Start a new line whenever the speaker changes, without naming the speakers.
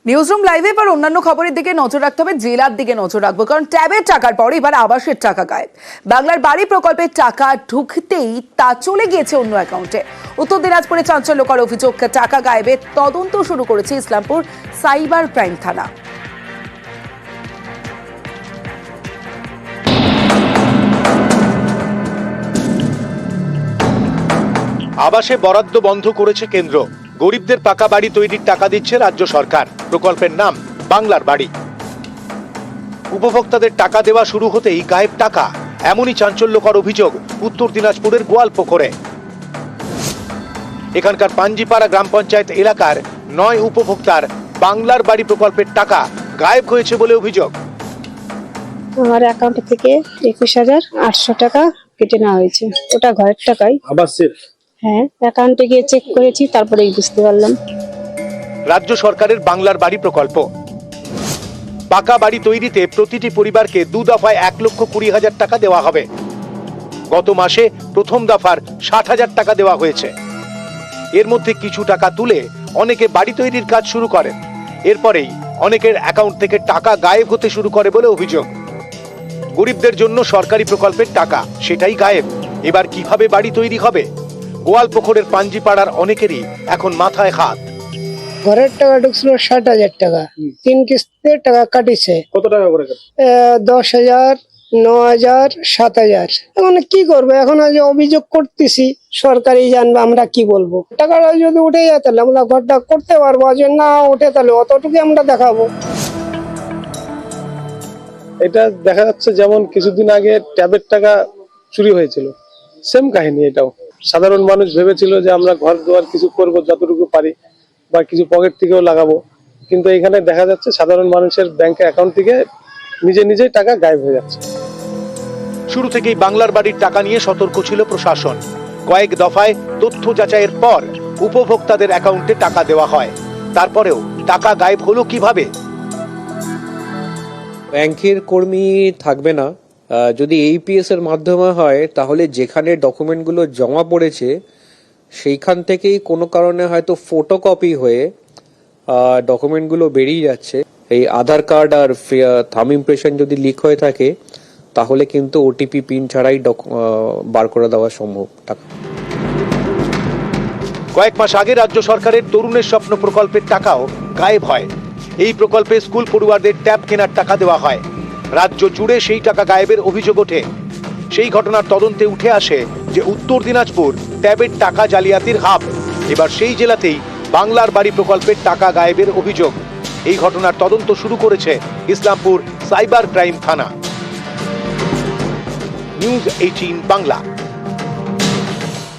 Newsroom লাইভে এবার অন্যান্য খবরের দিকে নজর রাখতে হবে, জেলার দিকে নজর রাখবো, কারণ ট্যাবের টাকার পরে এবার আবাসের টাকা গায়েব। বাংলার বাড়ি প্রকল্পের টাকা ঢুকতেই তা চলে গিয়েছে অন্য অ্যাকাউন্টে। উত্তর দিনাজপুরে চাঞ্চল্যকর অভিযোগ, টাকা গায়েবের তদন্ত শুরু করেছে ইসলামপুর সাইবার ক্রাইম থানা।
আবাসে বরাদ্দ বন্ধ করেছে কেন্দ্র, গরিবদের পাকা বাড়ি তৈরির টাকা দিচ্ছে রাজ্য সরকার। প্রকল্পের নাম বাংলার বাড়ি। উপভোক্তাদের টাকা দেওয়া শুরু হতেই গায়েব টাকা, এমনই চাঞ্চল্যকর অভিযোগ উত্তর দিনাজপুরের গোয়ালপুকুরে। এখানকার পাঞ্জিপাড়া গ্রাম পঞ্চায়েত এলাকার 9 উপভোক্তার বাংলার বাড়ি প্রকল্পের টাকা গায়েব হয়েছে বলে অভিযোগ।
আমার অ্যাকাউন্ট থেকে 21,800 টাকা কেটে নেওয়া হয়েছে। ওটা ঘরের টাকাই।
আবাসের?
হ্যাঁ, অ্যাকাউন্টে গিয়ে চেক করেছি, তারপরেই বুঝতে পারলাম।
রাজ্য সরকারের বাংলার বাড়ি প্রকল্প। পাকা বাড়ি তৈরিতে প্রতিটি পরিবারকে 2 দফায় 1,20,000 টাকা দেওয়া হবে। গত মাসে প্রথম দফার 60,000 টাকা দেওয়া হয়েছে। এর মধ্যে কিছু টাকা তুলে অনেকে বাড়ি তৈরির কাজ শুরু করেন। এরপরেই অনেকের অ্যাকাউন্ট থেকে টাকা গায়েব হতে শুরু করে বলে অভিযোগ। গরিবদের জন্য সরকারি প্রকল্পের টাকা, সেটাই গায়েব। এবার কিভাবে বাড়ি তৈরি হবে? গোয়ালপুকুরের পাঞ্জিপাড়ার অনেকেরই এখন মাথায় হাত।
ঘরের টাকা ঢুকছিল 60,000 টাকা, 3 কিস্তিতে টাকা কাটিছে।
কত টাকা করে?
10,000, 9,000, 7,000। এখন কি করবো? এখন আজ অভিযোগ করতেছি, সরকারই জানবে, আমরা কি বলবো। টাকাটা যদি উঠে যায় তাহলে আমরা ঘরটা করতে পারবো, আর যদি না উঠে তাহলে অতটুকু আমরা দেখাবো।
এটা দেখা যাচ্ছে যেমন কিছুদিন আগে ট্যাবের টাকা চুরি হয়েছিল, সেম কাহিনী এটাও। সাধারণ মানুষ ভেবেছিল যে আমরা ঘর দুয়ার কিছু করব যতটুকু পারি, বা কিছু পকেট থেকেও লাগাবো, কিন্তু এখানে দেখা যাচ্ছে সাধারণ মানুষের ব্যাংক অ্যাকাউন্ট থেকে নিজে নিজেই টাকা গায়েব হয়ে যাচ্ছে।
শুরু থেকেই বাংলার বাড়ির টাকা নিয়ে সতর্ক ছিল প্রশাসন। কয়েক দফায় তথ্য যাচাইয়ের পর উপভোক্তাদের অ্যাকাউন্টে টাকা দেওয়া হয়। তারপরেও টাকা গায়েব হলো কিভাবে?
ব্যাংকের কর্মী থাকবে না। যদি এইপিএস এর মাধ্যমে হয় তাহলে যেখানে ডকুমেন্টগুলো জমা পড়েছে সেইখান থেকেই কোনো কারণে হয়তো ফটোকপি হয়ে ডকুমেন্টগুলো বেরিয়ে যাচ্ছে। এই আধার কার্ড আর থাম ইমপ্রেশন যদি লিক হয়ে থাকে তাহলে কিন্তু ওটিপি পিন ছাড়াই বার করে দেওয়া সম্ভব টাকা।
কয়েক মাস আগে রাজ্য সরকারের তরুণের স্বপ্ন প্রকল্পের টাকাও গায়েব হয়। এই প্রকল্পে স্কুল পড়ুয়াদের ট্যাব কেনার টাকা দেওয়া হয়। রাজ্য জুড়ে সেই টাকা গায়েবের অভিযোগ ওঠে। সেই ঘটনার তদন্তে উঠে আসে যে উত্তর দিনাজপুর ট্যাবের টাকা জালিয়াতির হাব। এবার সেই জেলাতেই বাংলার বাড়ি প্রকল্পের টাকা গায়েবের অভিযোগ। এই ঘটনার তদন্ত শুরু করেছে ইসলামপুর সাইবার ক্রাইম থানা। নিউজ 18 বাংলা।